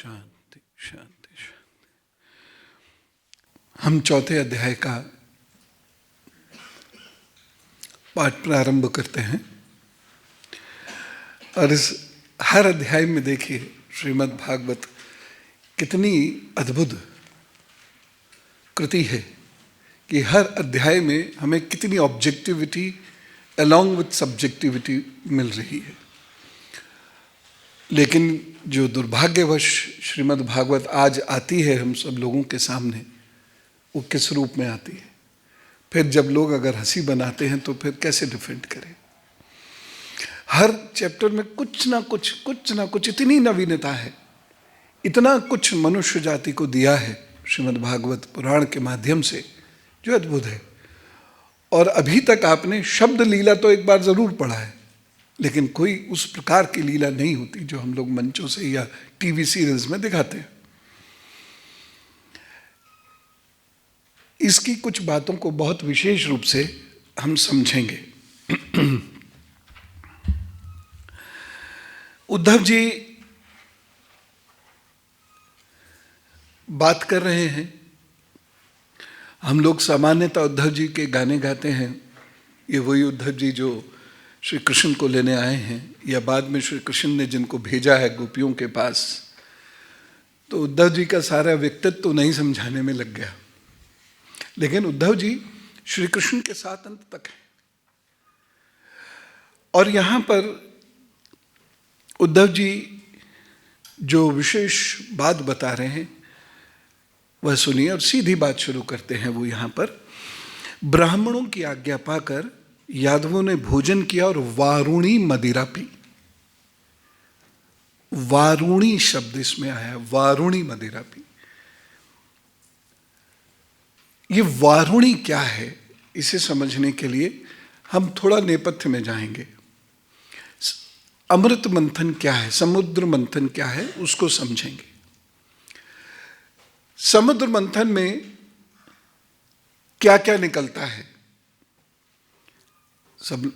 शांति शांति शांति। हम चौथे अध्याय का पाठ प्रारंभ करते हैं और इस हर अध्याय में देखिए श्रीमद् भागवत कितनी अद्भुत कृति है कि हर अध्याय में हमें कितनी ऑब्जेक्टिविटी अलॉन्ग विथ सब्जेक्टिविटी मिल रही है। लेकिन जो दुर्भाग्यवश श्रीमद् भागवत आज आती है हम सब लोगों के सामने, वो किस रूप में आती है? फिर जब लोग अगर हंसी बनाते हैं तो फिर कैसे डिफेंड करें? हर चैप्टर में कुछ ना कुछ इतनी नवीनता है, इतना कुछ मनुष्य जाति को दिया है श्रीमद् भागवत पुराण के माध्यम से जो अद्भुत है। और अभी तक आपने शब्द लीला तो एक बार जरूर पढ़ा है, लेकिन कोई उस प्रकार की लीला नहीं होती जो हम लोग मंचों से या टीवी सीरियल्स में दिखाते हैं। इसकी कुछ बातों को बहुत विशेष रूप से हम समझेंगे। उद्धव जी बात कर रहे हैं। हम लोग सामान्यतः उद्धव जी के गाने गाते हैं। ये वही उद्धव जी जो श्री कृष्ण को लेने आए हैं, या बाद में श्री कृष्ण ने जिनको भेजा है गोपियों के पास। तो उद्धव जी का सारा व्यक्तित्व तो नहीं समझाने में लग गया, लेकिन उद्धव जी श्री कृष्ण के साथ अंत तक हैं। और यहाँ पर उद्धव जी जो विशेष बात बता रहे हैं वह सुनिए और सीधी बात शुरू करते हैं। वो यहाँ पर ब्राह्मणों की आज्ञा पाकर यादवों ने भोजन किया और वारुणी मदिरा पी। वारुणी शब्द इसमें आया, वारुणी मदिरा पी। ये वारुणी क्या है, इसे समझने के लिए हम थोड़ा नेपथ्य में जाएंगे। अमृत मंथन क्या है, समुद्र मंथन क्या है, उसको समझेंगे। समुद्र मंथन में क्या क्या निकलता है, सब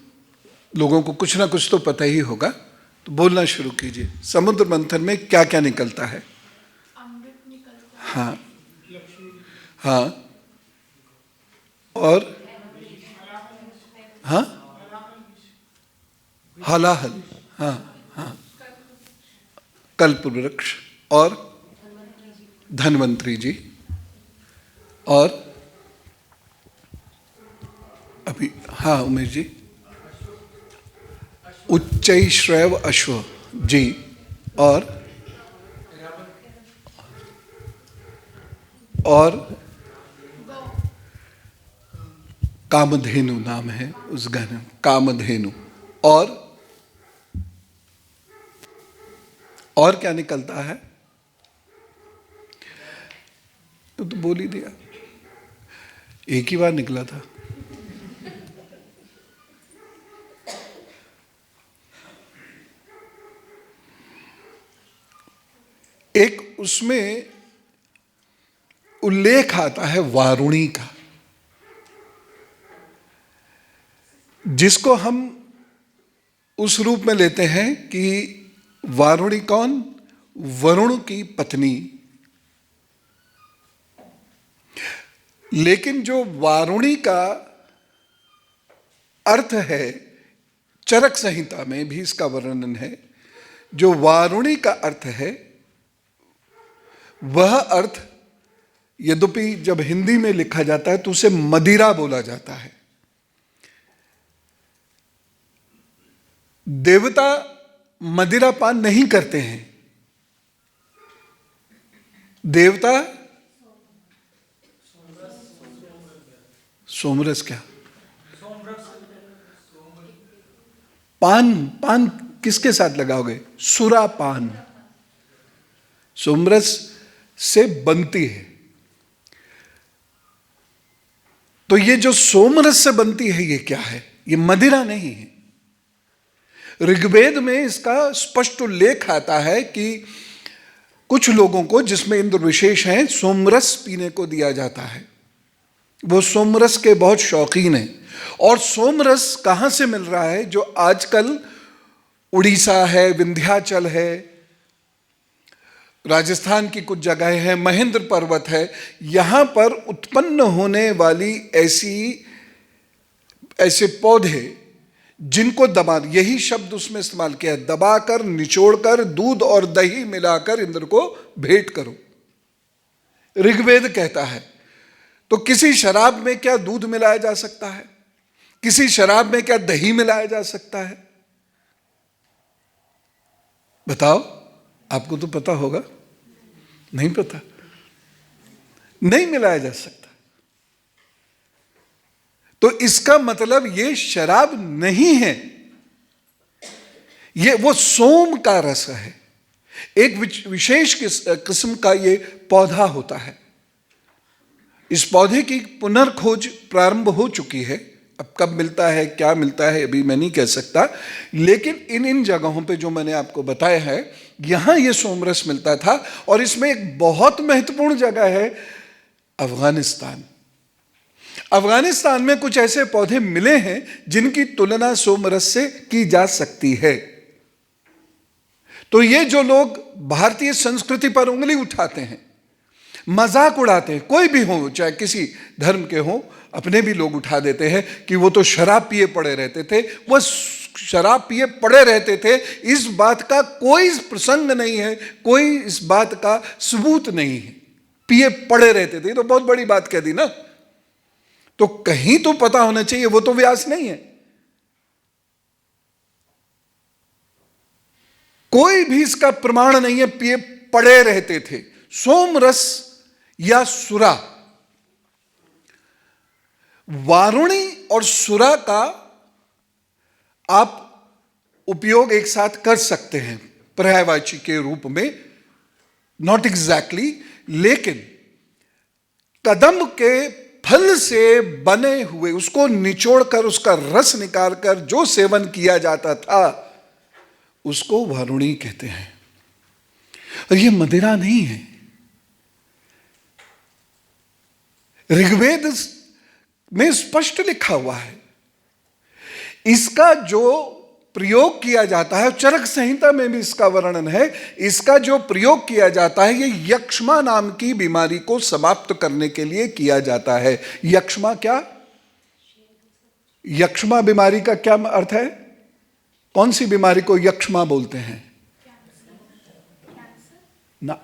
लोगों को कुछ ना कुछ तो पता ही होगा, तो बोलना शुरू कीजिए। समुद्र मंथन में क्या क्या निकलता है? अमृत निकलता है। हाँ हाँ, और हाँ, हलाहल, हाँ हाँ, कल्प वृक्ष, और धन्वंतरी जी, और अभी हाँ उमेश जी, उच्चैश्रैव अश्व जी, और कामधेनु नाम है उस गाने, कामधेनु। और क्या निकलता है? तो बोल ही दिया, एक ही बार निकला था। एक उसमें उल्लेख आता है वारुणी का, जिसको हम उस रूप में लेते हैं कि वारुणी कौन? वरुण की पत्नी। लेकिन जो वारुणी का अर्थ है, चरक संहिता में भी इसका वर्णन है। जो वारुणी का अर्थ है वह अर्थ यद्यपि जब हिंदी में लिखा जाता है तो उसे मदिरा बोला जाता है। देवता मदिरा पान नहीं करते हैं। देवता सोमरस क्या? पान किसके साथ लगाओगे? सुरापान। सोमरस से बनती है। तो ये जो सोमरस से बनती है ये क्या है? ये मदिरा नहीं है। ऋग्वेद में इसका स्पष्ट उल्लेख आता है कि कुछ लोगों को, जिसमें इंद्र विशेष हैं, सोमरस पीने को दिया जाता है। वो सोमरस के बहुत शौकीन हैं। और सोमरस कहां से मिल रहा है? जो आजकल उड़ीसा है, विंध्याचल है, राजस्थान की कुछ जगह है, महेंद्र पर्वत है, यहां पर उत्पन्न होने वाली ऐसे पौधे जिनको दबा, यही शब्द उसमें इस्तेमाल किया है, दबाकर निचोड़कर दूध और दही मिलाकर इंद्र को भेंट करो, ऋग्वेद कहता है। तो किसी शराब में क्या दूध मिलाया जा सकता है? किसी शराब में क्या दही मिलाया जा सकता है? बताओ, आपको तो पता होगा। नहीं पता, नहीं मिलाया जा सकता। तो इसका मतलब ये शराब नहीं है, ये वो सोम का रस है। एक विशेष किस्म का ये पौधा होता है। इस पौधे की पुनर्खोज प्रारंभ हो चुकी है। अब कब मिलता है, क्या मिलता है, अभी मैं नहीं कह सकता, लेकिन इन जगहों पे जो मैंने आपको बताया है, यहां ये सोमरस मिलता था। और इसमें एक बहुत महत्वपूर्ण जगह है, अफगानिस्तान। अफगानिस्तान में कुछ ऐसे पौधे मिले हैं जिनकी तुलना सोमरस से की जा सकती है। तो ये जो लोग भारतीय संस्कृति पर उंगली उठाते हैं, मजाक उड़ाते हैं, कोई भी हो, चाहे किसी धर्म के हो, अपने भी लोग उठा देते हैं कि वो तो शराब पिए पड़े रहते थे। वो शराब पिए पड़े रहते थे, इस बात का कोई प्रसंग नहीं है, कोई इस बात का सबूत नहीं है। पिए पड़े रहते थे, तो बहुत बड़ी बात कह दी ना। तो कहीं तो पता होना चाहिए, वो तो व्यास नहीं है। कोई भी इसका प्रमाण नहीं है, पिए पड़े रहते थे। सोमरस या सुरा, वारुणी और सुरा का आप उपयोग एक साथ कर सकते हैं पर्यायवाची के रूप में, नॉट एग्जैक्टली, लेकिन कदम के फल से बने हुए, उसको निचोड़कर उसका रस निकालकर जो सेवन किया जाता था, उसको वारुणी कहते हैं। और यह मदिरा नहीं है। ऋग्वेद में स्पष्ट लिखा हुआ है। इसका जो प्रयोग किया जाता है, चरक संहिता में भी इसका वर्णन है, इसका जो प्रयोग किया जाता है, ये यक्ष्मा नाम की बीमारी को समाप्त करने के लिए किया जाता है। यक्ष्मा क्या? यक्ष्मा बीमारी का क्या अर्थ है? कौन सी बीमारी को यक्ष्मा बोलते हैं? ना,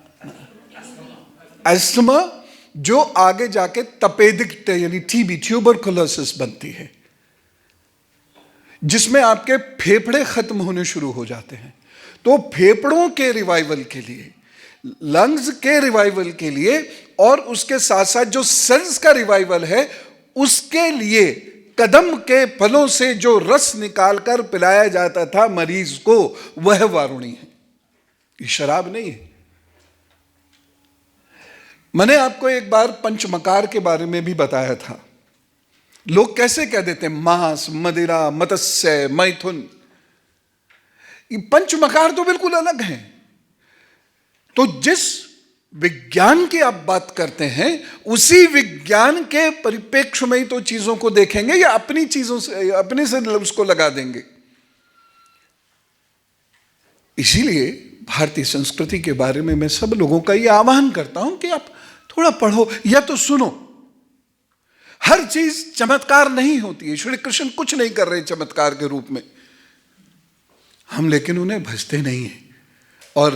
अस्थमा, जो आगे जाके तपेदिक यानी टीबी, ट्यूबरकुलोसिस बनती है, जिसमें आपके फेफड़े खत्म होने शुरू हो जाते हैं। तो फेफड़ों के रिवाइवल के लिए, लंग्स के रिवाइवल के लिए, और उसके साथ साथ जो सेल्स का रिवाइवल है, उसके लिए कदम के फलों से जो रस निकालकर पिलाया जाता था मरीज को, वह वारुणी है। ये शराब नहीं है। मैंने आपको एक बार पंचमकार के बारे में भी बताया था। लोग कैसे कह देते हैं मांस, मदिरा, मत्स्य, मैथुन। ये पंचमकार तो बिल्कुल अलग हैं। तो जिस विज्ञान की आप बात करते हैं, उसी विज्ञान के परिप्रेक्ष्य में ही तो चीजों को देखेंगे, या अपनी चीजों से, अपने से उसको लगा देंगे। इसीलिए भारतीय संस्कृति के बारे में मैं सब लोगों का यह आह्वान करता हूं कि आप थोड़ा पढ़ो या तो सुनो। हर चीज चमत्कार नहीं होती है। श्री कृष्ण कुछ नहीं कर रहे चमत्कार के रूप में, हम लेकिन उन्हें भजते नहीं हैं। और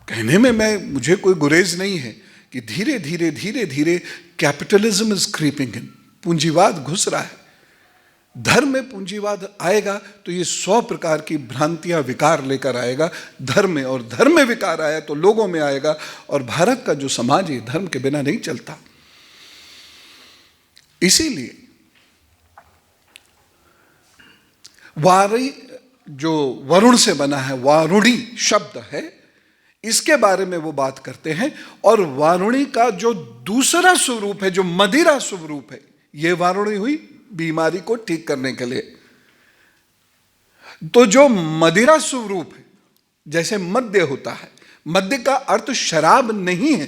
कहने में मुझे कोई गुरेज नहीं है कि धीरे धीरे धीरे धीरे कैपिटलिज्म इज क्रीपिंग इन, पूंजीवाद घुस रहा है। धर्म में पूंजीवाद आएगा तो ये 100 प्रकार की भ्रांतियां, विकार लेकर आएगा धर्म में, और धर्म में विकार आया तो लोगों में आएगा। और भारत का जो समाज है धर्म के बिना नहीं चलता। इसीलिए वारी जो वरुण से बना है, वारुणी शब्द है, इसके बारे में वो बात करते हैं। और वारुणी का जो दूसरा स्वरूप है, जो मदिरा स्वरूप है, ये वारुणी हुई बीमारी को ठीक करने के लिए। तो जो मदिरा स्वरूप है, जैसे मद्य होता है, मद्य का अर्थ शराब नहीं है।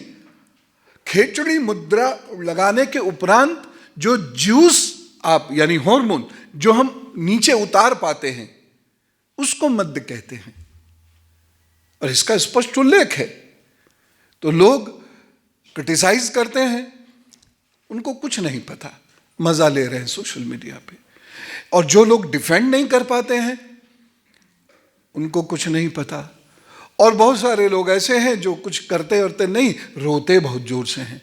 खेचड़ी मुद्रा लगाने के उपरांत जो जूस आप, यानी हार्मोन जो हम नीचे उतार पाते हैं, उसको मद्य कहते हैं। और इसका स्पष्ट उल्लेख है तो लोग क्रिटिसाइज करते हैं, उनको कुछ नहीं पता, मजा ले रहे हैं सोशल मीडिया पे। और जो लोग डिफेंड नहीं कर पाते हैं उनको कुछ नहीं पता। और बहुत सारे लोग ऐसे हैं जो कुछ करते करते नहीं, रोते बहुत जोर से हैं,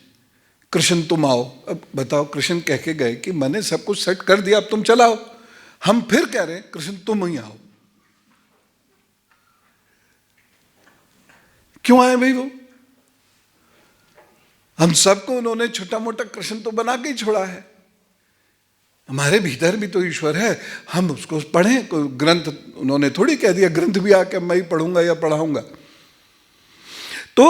कृष्ण तुम आओ। अब बताओ, कृष्ण कह के गए कि मैंने सब कुछ सेट कर दिया, अब तुम चलाओ। हम फिर कह रहे हैं कृष्ण तुम ही आओ। क्यों आए भाई वो? हम सबको उन्होंने छोटा मोटा कृष्ण तो बना के ही छोड़ा है। हमारे भीतर भी तो ईश्वर है, हम उसको पढ़ें। कोई ग्रंथ उन्होंने थोड़ी कह दिया ग्रंथ भी आके मैं ही पढ़ूंगा या पढ़ाऊंगा। तो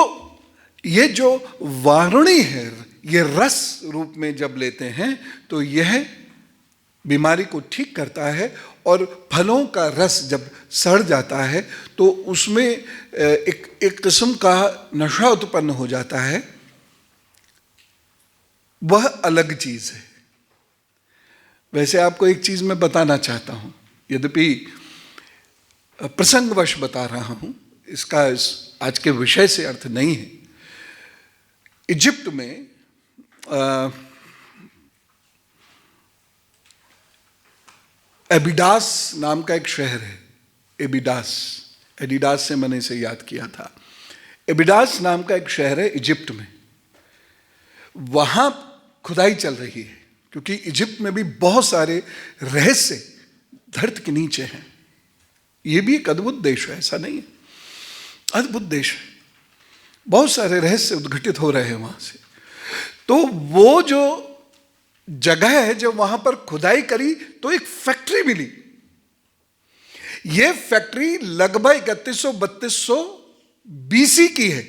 ये जो वारुणी है, ये रस रूप में जब लेते हैं तो यह बीमारी को ठीक करता है। और फलों का रस जब सड़ जाता है तो उसमें एक किस्म का नशा उत्पन्न हो जाता है, वह अलग चीज है। वैसे आपको एक चीज मैं बताना चाहता हूं, यद्यपि प्रसंगवश बता रहा हूं, इसका आज के विषय से अर्थ नहीं है। इजिप्ट में एबिडास नाम का एक शहर है। एडिडास से मैंने इसे याद किया था। एबिडास नाम का एक शहर है इजिप्ट में। वहां खुदाई चल रही है, क्योंकि इजिप्ट में भी बहुत सारे रहस्य धरती के नीचे हैं। यह भी एक अद्भुत देश है, ऐसा नहीं है, अद्भुत देश है। बहुत सारे रहस्य उद्घटित हो रहे हैं वहां से। तो वो जो जगह है, जब वहां पर खुदाई करी तो एक फैक्ट्री मिली। यह फैक्ट्री लगभग 3100-3200 BC की है।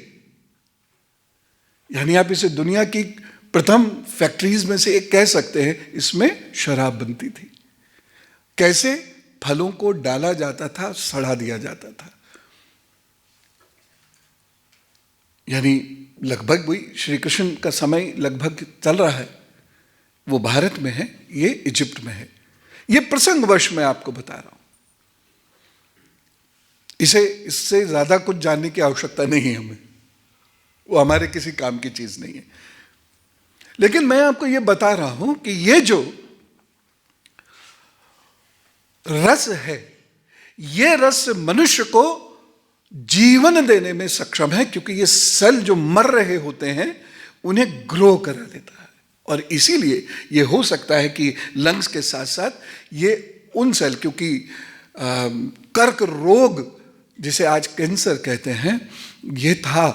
यानी आप इसे दुनिया की प्रथम फैक्ट्रीज में से एक कह सकते हैं। इसमें शराब बनती थी। कैसे? फलों को डाला जाता था, सड़ा दिया जाता था। यानी लगभग वही श्री कृष्ण का समय लगभग चल रहा है। वो भारत में है, ये इजिप्ट में है। ये प्रसंगवश मैं आपको बता रहा हूं। इससे ज्यादा कुछ जानने की आवश्यकता नहीं है हमें, वो हमारे किसी काम की चीज नहीं है। लेकिन मैं आपको यह बता रहा हूं कि ये जो रस है, ये रस मनुष्य को जीवन देने में सक्षम है, क्योंकि ये सेल जो मर रहे होते हैं उन्हें ग्रो करा देता है। और इसीलिए ये हो सकता है कि लंग्स के साथ साथ ये उन सेल, क्योंकि कर्क रोग जिसे आज कैंसर कहते हैं ये था,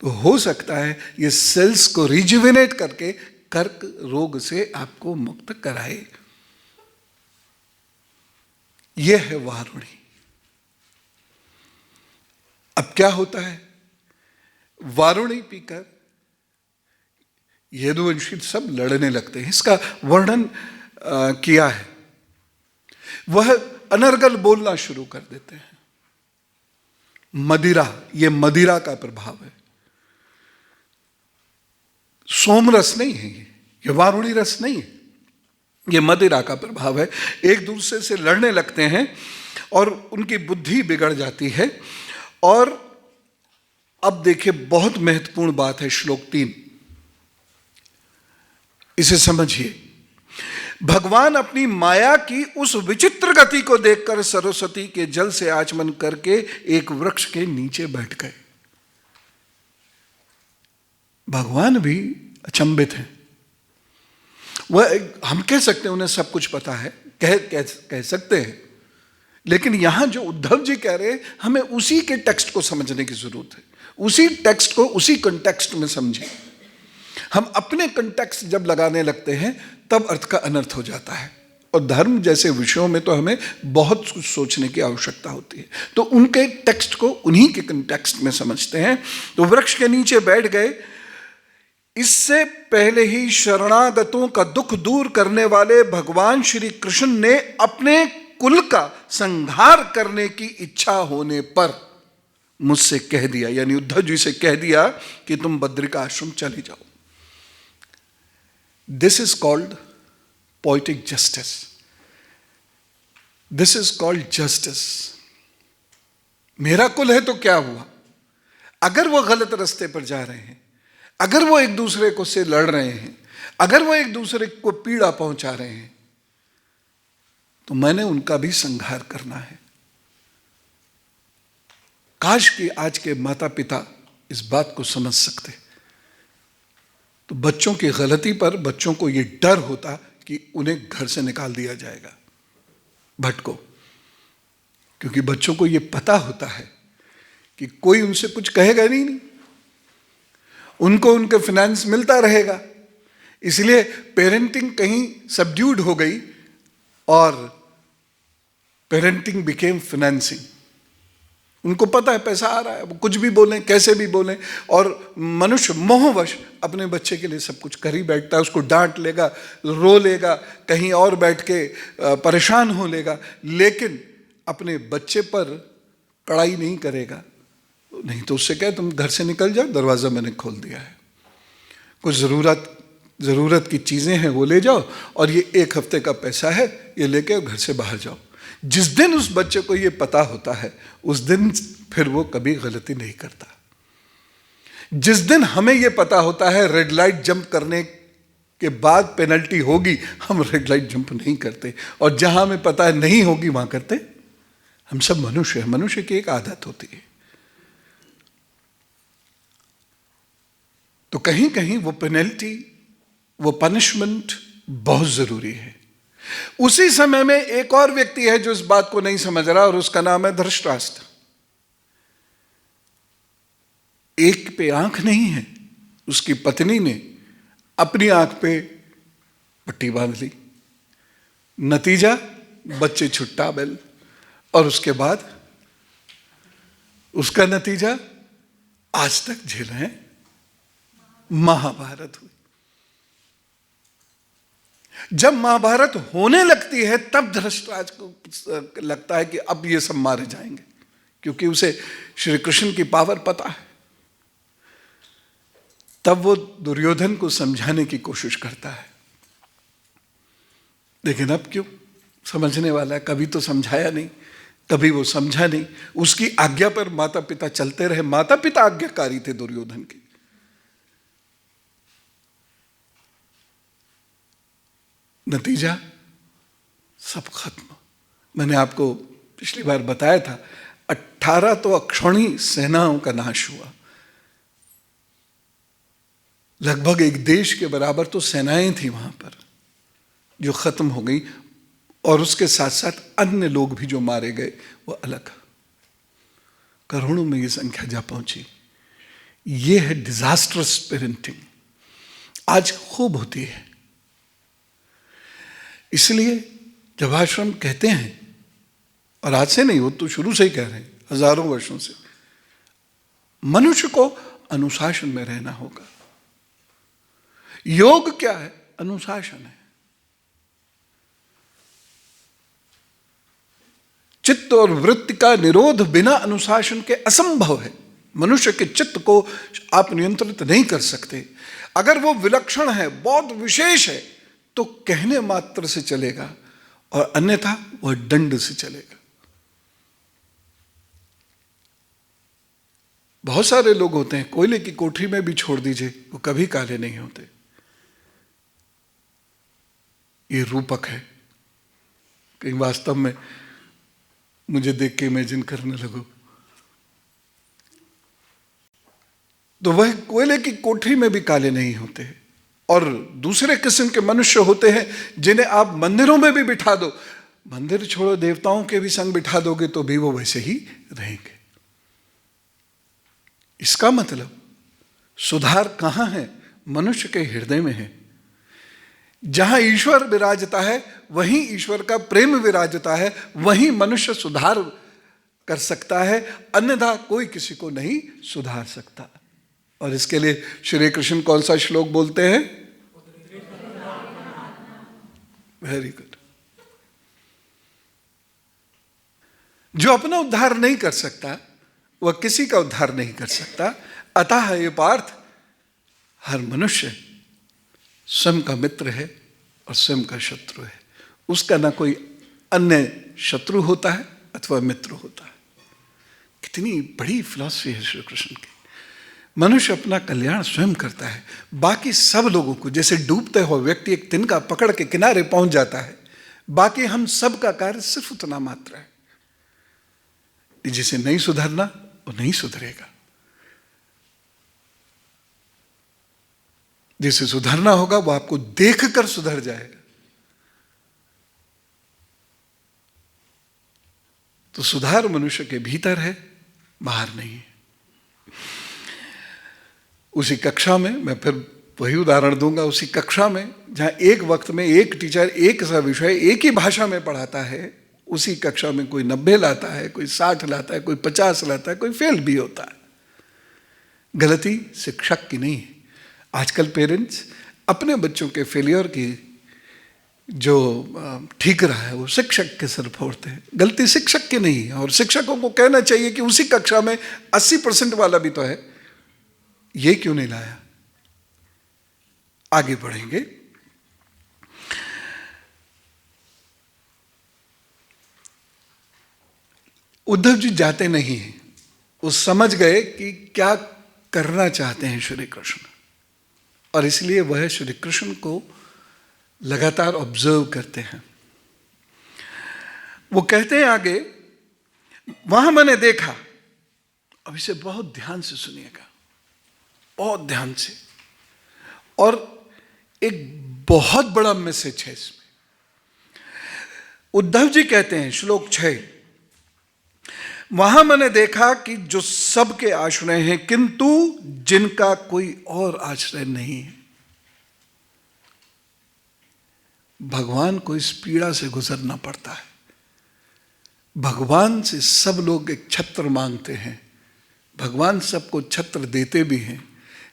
तो हो सकता है ये सेल्स को रिजुविनेट करके कर्क रोग से आपको मुक्त कराए। यह है वारुणी। अब क्या होता है? वारुणी पीकर यदुवंशी सब लड़ने लगते हैं। इसका वर्णन किया है। वह अनर्गल बोलना शुरू कर देते हैं। मदिरा, यह मदिरा का प्रभाव है। सोमरस नहीं है, ये वारुणी रस नहीं है, ये मदिरा का प्रभाव है। एक दूसरे से लड़ने लगते हैं और उनकी बुद्धि बिगड़ जाती है। और अब देखिए, बहुत महत्वपूर्ण बात है श्लोक 3, इसे समझिए। भगवान अपनी माया की उस विचित्र गति को देखकर सरस्वती के जल से आचमन करके एक वृक्ष के नीचे बैठ गए। भगवान भी अचंभित हैं। वह, हम कह सकते हैं उन्हें सब कुछ पता है, कह सकते हैं, लेकिन यहां जो उद्धव जी कह रहे हैं, हमें उसी के टेक्स्ट को समझने की जरूरत है। उसी टेक्स्ट को उसी कंटेक्स्ट में समझें। हम अपने कंटेक्स्ट जब लगाने लगते हैं तब अर्थ का अनर्थ हो जाता है। और धर्म जैसे विषयों में तो हमें बहुत कुछ सोचने की आवश्यकता होती है। तो उनके टेक्स्ट को उन्हीं के कंटेक्स्ट में समझते हैं। तो वृक्ष के नीचे बैठ गए। इससे पहले ही शरणागतों का दुख दूर करने वाले भगवान श्री कृष्ण ने अपने कुल का संहार करने की इच्छा होने पर मुझसे कह दिया, यानी उद्धव जी से कह दिया कि तुम बद्रिका आश्रम चले जाओ। This is called poetic justice. This is called justice. मेरा कुल है तो क्या हुआ? अगर वो गलत रास्ते पर जा रहे हैं, अगर वो एक दूसरे को से लड़ रहे हैं, अगर वो एक दूसरे को पीड़ा पहुंचा रहे हैं, तो मैंने उनका भी संहार करना है। काश कि आज के माता पिता इस बात को समझ सकते, तो बच्चों की गलती पर बच्चों को यह डर होता कि उन्हें घर से निकाल दिया जाएगा, भटको। क्योंकि बच्चों को यह पता होता है कि कोई उनसे कुछ कहेगा नहीं, उनको उनके फाइनेंस मिलता रहेगा। इसलिए पेरेंटिंग कहीं सबड्यूड हो गई और पेरेंटिंग बिकेम फाइनेंसिंग। उनको पता है पैसा आ रहा है, वो कुछ भी बोलें, कैसे भी बोलें, और मनुष्य मोहवश अपने बच्चे के लिए सब कुछ कर ही बैठता है। उसको डांट लेगा, रो लेगा, कहीं और बैठ के परेशान हो लेगा, लेकिन अपने बच्चे पर कड़ाई नहीं करेगा। नहीं तो उससे कहे तुम घर से निकल जाओ, दरवाज़ा मैंने खोल दिया है, कुछ ज़रूरत की चीज़ें हैं वो ले जाओ, और ये 1 हफ्ते का पैसा है, ये लेके घर से बाहर जाओ। जिस दिन उस बच्चे को ये पता होता है, उस दिन फिर वो कभी गलती नहीं करता। जिस दिन हमें ये पता होता है रेड लाइट जंप करने के बाद पेनल्टी होगी, हम रेड लाइट जंप नहीं करते, और जहां हमें पता है नहीं होगी वहां करते। हम सब मनुष्य हैं, मनुष्य की एक आदत होती है। तो कहीं कहीं वो पेनल्टी, वो पनिशमेंट बहुत जरूरी है। उसी समय में एक और व्यक्ति है जो इस बात को नहीं समझ रहा, और उसका नाम है धृतराष्ट्र। एक पे आंख नहीं है, उसकी पत्नी ने अपनी आंख पे पट्टी बांध ली। नतीजा बच्चे छुट्टा बेल, और उसके बाद उसका नतीजा आज तक झेल रहे हैं। महाभारत हुई। जब महाभारत होने लगती है तब धृतराष्ट्र को लगता है कि अब ये सब मारे जाएंगे, क्योंकि उसे श्री कृष्ण की पावर पता है। तब वो दुर्योधन को समझाने की कोशिश करता है, लेकिन अब क्यों, समझने वाला है, कभी तो समझाया नहीं, कभी वो समझा नहीं। उसकी आज्ञा पर माता पिता चलते रहे। माता पिता आज्ञाकारी थे दुर्योधन के। नतीजा सब खत्म। मैंने आपको पिछली बार बताया था, 18 तो अक्षौणी सेनाओं का नाश हुआ। लगभग एक देश के बराबर तो सेनाएं थी वहां पर जो खत्म हो गई, और उसके साथ साथ अन्य लोग भी जो मारे गए वो अलग। करोड़ों में ये संख्या जा पहुंची। ये है डिजास्टर्स पेरेंटिंग, आज खूब होती है। इसलिए जब आश्रम कहते हैं, और आज से नहीं, वो तो शुरू से ही कह रहे हैं, हजारों वर्षों से, मनुष्य को अनुशासन में रहना होगा। योग क्या है? अनुशासन है। चित्त और वृत्ति का निरोध बिना अनुशासन के असंभव है। मनुष्य के चित्त को आप नियंत्रित नहीं कर सकते। अगर वो विलक्षण है, बहुत विशेष है, तो कहने मात्र से चलेगा, और अन्यथा वह दंड से चलेगा। बहुत सारे लोग होते हैं, कोयले की कोठरी में भी छोड़ दीजिए, वो कभी काले नहीं होते। ये रूपक है। कहीं वास्तव में मुझे देख के इमेजिन करने लगो, तो वह कोयले की कोठरी में भी काले नहीं होते। और दूसरे किस्म के मनुष्य होते हैं जिन्हें आप मंदिरों में भी बिठा दो, मंदिर छोड़ो, देवताओं के भी संग बिठा दोगे तो भी वो वैसे ही रहेंगे। इसका मतलब सुधार कहां है? मनुष्य के हृदय में है। जहां ईश्वर विराजता है वहीं ईश्वर का प्रेम विराजता है, वहीं मनुष्य सुधार कर सकता है, अन्यथा कोई किसी को नहीं सुधार सकता। और इसके लिए श्री कृष्ण कौन सा श्लोक बोलते हैं? Very good. जो अपना उद्धार नहीं कर सकता वह किसी का उद्धार नहीं कर सकता। अतः ये पार्थ, हर मनुष्य स्वयं का मित्र है और स्वयं का शत्रु है। उसका ना कोई अन्य शत्रु होता है अथवा मित्र होता है। कितनी बड़ी फिलॉसफी है श्री कृष्ण की। मनुष्य अपना कल्याण स्वयं करता है, बाकी सब लोगों को, जैसे डूबते हुए व्यक्ति एक तिनका पकड़ के किनारे पहुंच जाता है, बाकी हम सब का कार्य सिर्फ उतना मात्र है। जिसे नहीं सुधरना वो नहीं सुधरेगा, जिसे सुधरना होगा वो आपको देखकर सुधर जाएगा। तो सुधार मनुष्य के भीतर है, बाहर नहीं है। उसी कक्षा में मैं फिर वही उदाहरण दूंगा, उसी कक्षा में जहां एक वक्त में एक टीचर एक सा विषय एक ही भाषा में पढ़ाता है, उसी कक्षा में कोई 90 लाता है, कोई 60 लाता है, कोई 50 लाता है, कोई फेल भी होता है। गलती शिक्षक की नहीं है। आजकल पेरेंट्स अपने बच्चों के फेलियर की जो ठीक रहा है वो शिक्षक के सर फोड़ते हैं। गलती शिक्षक की नहीं है, और शिक्षकों को कहना चाहिए कि उसी कक्षा में 80% वाला भी तो है, ये क्यों नहीं लाया। आगे बढ़ेंगे। उद्धव जी जाते नहीं हैं, वो समझ गए कि क्या करना चाहते हैं श्री कृष्ण, और इसलिए वह श्री कृष्ण को लगातार ऑब्जर्व करते हैं। वो कहते हैं आगे, वहां मैंने देखा, अब इसे बहुत ध्यान से सुनिएगा, बहुत ध्यान से, और एक बहुत बड़ा मैसेज है इसमें। उद्धव जी कहते हैं, श्लोक 6, वहां मैंने देखा कि जो सबके आश्रय हैं किंतु जिनका कोई और आश्रय नहीं है। भगवान को इस पीड़ा से गुजरना पड़ता है। भगवान से सब लोग एक छत्र मांगते हैं, भगवान सबको छत्र देते भी हैं,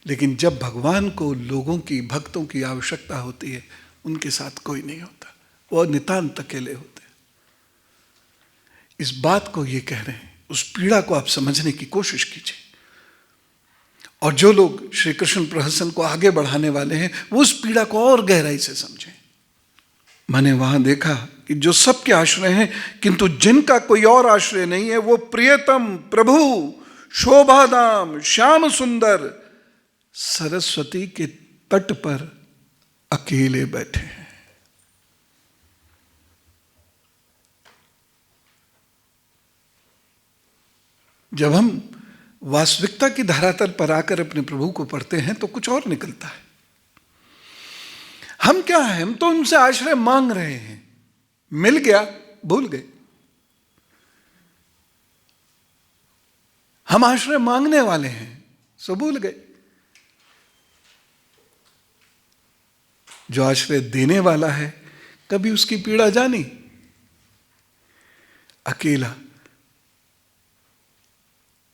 लेकिन जब भगवान को लोगों की, भक्तों की आवश्यकता होती है, उनके साथ कोई नहीं होता, वो नितांत अकेले होते हैं। इस बात को ये कह रहे हैं, उस पीड़ा को आप समझने की कोशिश कीजिए, और जो लोग श्री कृष्ण प्रहसन को आगे बढ़ाने वाले हैं वो उस पीड़ा को और गहराई से समझें। मैंने वहां देखा कि जो सबके आश्रय हैं किंतु जिनका कोई और आश्रय नहीं है, वो प्रियतम प्रभु शोभाधाम श्याम सुंदर सरस्वती के तट पर अकेले बैठे हैं। जब हम वास्तविकता की धरातल पर आकर अपने प्रभु को पढ़ते हैं तो कुछ और निकलता है। हम क्या है, हम तो उनसे आश्रय मांग रहे हैं, मिल गया भूल गए। हम आश्रय मांगने वाले हैं सो भूल गए। जो आश्रय देने वाला है कभी उसकी पीड़ा जानी। अकेला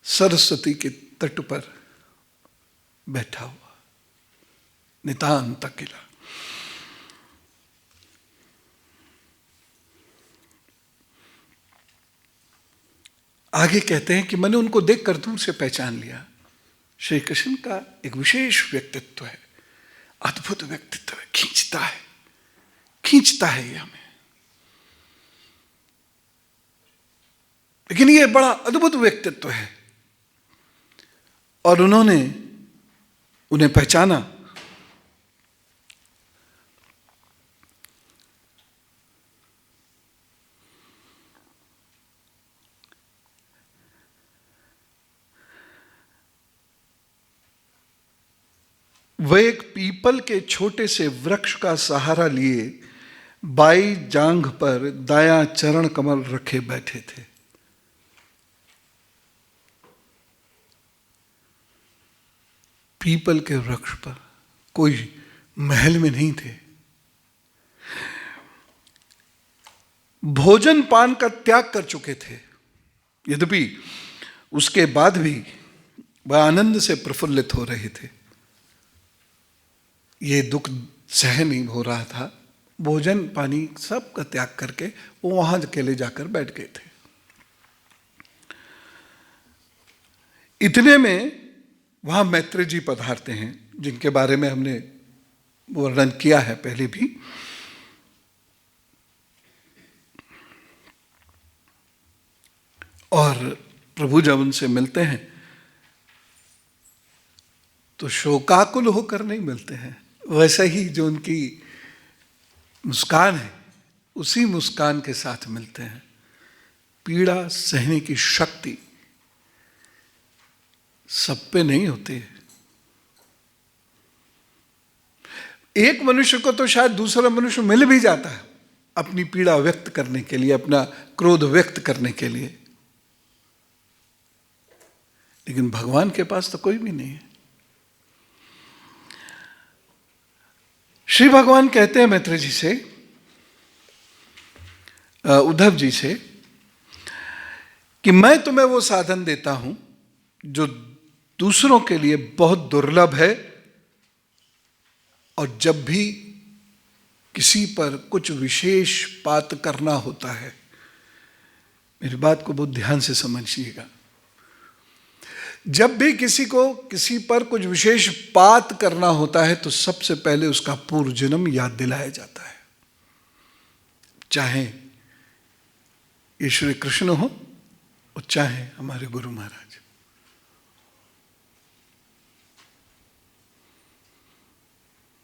सरस्वती के तट पर बैठा हुआ, नितांत अकेला। आगे कहते हैं कि मैंने उनको देखकर दूर से पहचान लिया। श्री कृष्ण का एक विशेष व्यक्तित्व है, अद्भुत व्यक्तित्व है, खींचता है ये हमें। लेकिन ये बड़ा अद्भुत व्यक्तित्व है, और उन्होंने उन्हें पहचाना। वे एक पीपल के छोटे से वृक्ष का सहारा लिए बाई जांघ पर दायां चरण कमल रखे बैठे थे। पीपल के वृक्ष पर, कोई महल में नहीं थे। भोजन पान का त्याग कर चुके थे, यद्यपि उसके बाद भी वह आनंद से प्रफुल्लित हो रहे थे। ये दुख सह नहीं हो रहा था, भोजन पानी सब का त्याग करके वो वहां अकेले जाकर बैठ गए थे। इतने में वहां मैत्री जी पधारते हैं, जिनके बारे में हमने वर्णन किया है पहले भी। और प्रभु जब उनसे मिलते हैं तो शोकाकुल होकर नहीं मिलते हैं, वैसा ही जो उनकी मुस्कान है उसी मुस्कान के साथ मिलते हैं। पीड़ा सहने की शक्ति सब पे नहीं होती है। एक मनुष्य को तो शायद दूसरा मनुष्य मिल भी जाता है अपनी पीड़ा व्यक्त करने के लिए, अपना क्रोध व्यक्त करने के लिए, लेकिन भगवान के पास तो कोई भी नहीं है। श्री भगवान कहते हैं मैत्रेय जी से, उद्धव जी से, कि मैं तुम्हें वो साधन देता हूं जो दूसरों के लिए बहुत दुर्लभ है, और जब भी किसी पर कुछ विशेष बात करना होता है, मेरी बात को बहुत ध्यान से समझिएगा, जब भी किसी को किसी पर कुछ विशेष बात करना होता है तो सबसे पहले उसका पूर्व जन्म याद दिलाया जाता है। चाहे ये श्री कृष्ण हो और चाहे हमारे गुरु महाराज।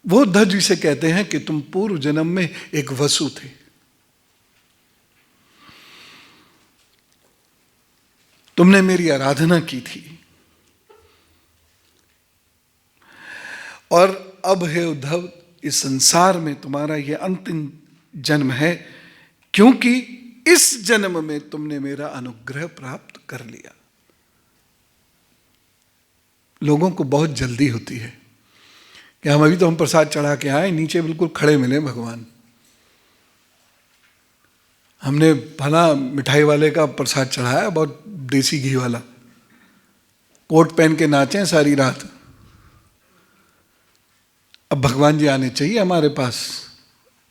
वो उद्धव जी से कहते हैं कि तुम पूर्व जन्म में एक वसु थे, तुमने मेरी आराधना की थी, और अब है उद्धव इस संसार में तुम्हारा यह अंतिम जन्म है, क्योंकि इस जन्म में तुमने मेरा अनुग्रह प्राप्त कर लिया। लोगों को बहुत जल्दी होती है कि हम प्रसाद चढ़ा के आए, नीचे बिल्कुल खड़े मिले भगवान, हमने फला मिठाई वाले का प्रसाद चढ़ाया, बहुत देसी घी वाला, कोट पहन के नाचे सारी रात, अब भगवान जी आने चाहिए हमारे पास,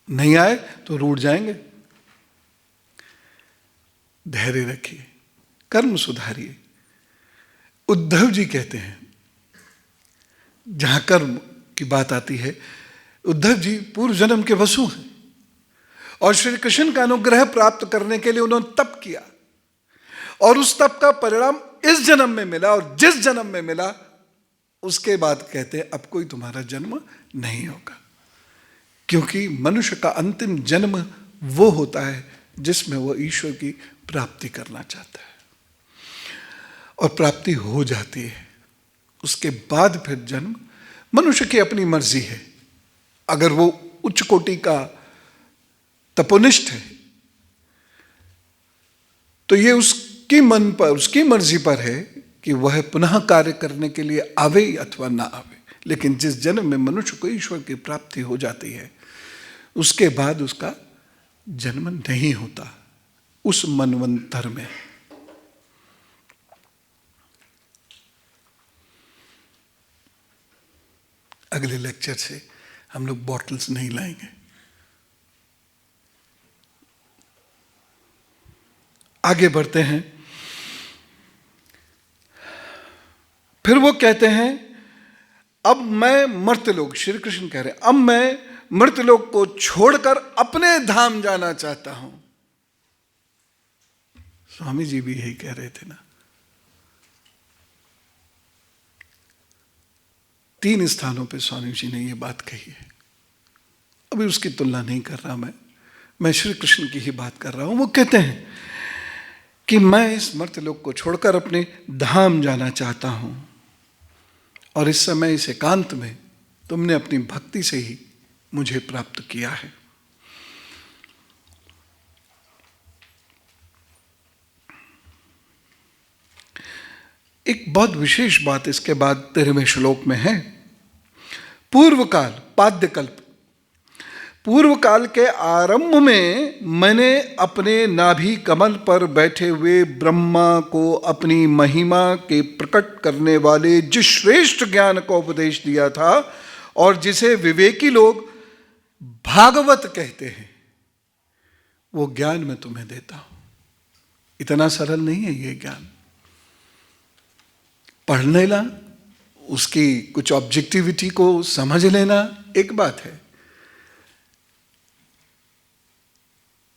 नहीं आए तो रूठ जाएंगे। धैर्य रखिए, कर्म सुधारिए। उद्धव जी कहते हैं, जहां कर्म की बात आती है, उद्धव जी पूर्व जन्म के वसु हैं, और श्री कृष्ण का अनुग्रह प्राप्त करने के लिए उन्होंने तप किया, और उस तप का परिणाम इस जन्म में मिला, और जिस जन्म में मिला उसके बाद कहते हैं अब कोई तुम्हारा जन्म नहीं होगा, क्योंकि मनुष्य का अंतिम जन्म वो होता है जिसमें वो ईश्वर की प्राप्ति करना चाहता है, और प्राप्ति हो जाती है। उसके बाद फिर जन्म मनुष्य की अपनी मर्जी है। अगर वो उच्च कोटि का तपोनिष्ठ है तो ये उसकी मन पर, उसकी मर्जी पर है कि वह पुनः कार्य करने के लिए आवे अथवा ना आवे। लेकिन जिस जन्म में मनुष्य को ईश्वर की प्राप्ति हो जाती है, उसके बाद उसका जन्म नहीं होता उस मनवंतर में। अगले लेक्चर से हम लोग बॉटल्स नहीं लाएंगे। आगे बढ़ते हैं। फिर वो कहते हैं अब मैं मर्त्यलोक, श्री कृष्ण कह रहे हैं, अब मैं मर्त्यलोक को छोड़कर अपने धाम जाना चाहता हूं। स्वामी जी भी यही कह रहे थे ना। 3 स्थानों पे स्वामी जी ने ये बात कही है। अभी उसकी तुलना नहीं कर रहा मैं श्री कृष्ण की ही बात कर रहा हूं। वो कहते हैं कि मैं इस मर्त्यलोक को छोड़कर अपने धाम जाना चाहता हूं, और इस समय इस एकांत में तुमने अपनी भक्ति से ही मुझे प्राप्त किया है। एक बहुत विशेष बात इसके बाद 13वें श्लोक में है। पूर्व काल, पाद्यकल्प, पूर्व काल के आरंभ में मैंने अपने नाभि कमल पर बैठे हुए ब्रह्मा को अपनी महिमा के प्रकट करने वाले जिस श्रेष्ठ ज्ञान का उपदेश दिया था, और जिसे विवेकी लोग भागवत कहते हैं, वो ज्ञान मैं तुम्हें देता हूं। इतना सरल नहीं है ये ज्ञान। पढ़ लेना, उसकी कुछ ऑब्जेक्टिविटी को समझ लेना एक बात है,